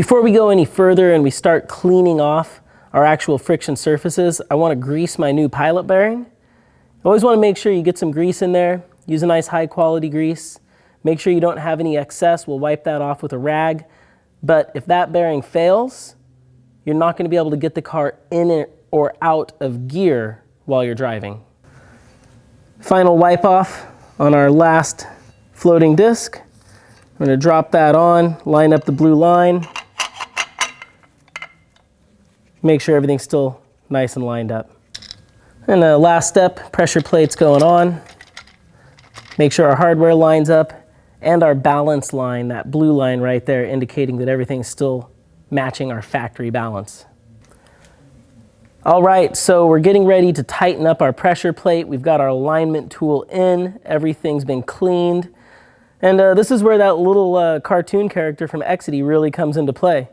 Before we go any further and we start cleaning off our actual friction surfaces, I want to grease my new pilot bearing. You always want to make sure you get some grease in there. Use a nice high quality grease. Make sure you don't have any excess. We'll wipe that off with a rag. But if that bearing fails, you're not going to be able to get the car in or out of gear while you're driving. Final wipe off on our last floating disc. I'm going to drop that on, line up the blue line. Make sure everything's still nice and lined up. And the last step, pressure plates going on. Make sure our hardware lines up and our balance line, that blue line right there, indicating that everything's still matching our factory balance. All right, so we're getting ready to tighten up our pressure plate. We've got our alignment tool in, everything's been cleaned. And this is where that little cartoon character from Exity really comes into play.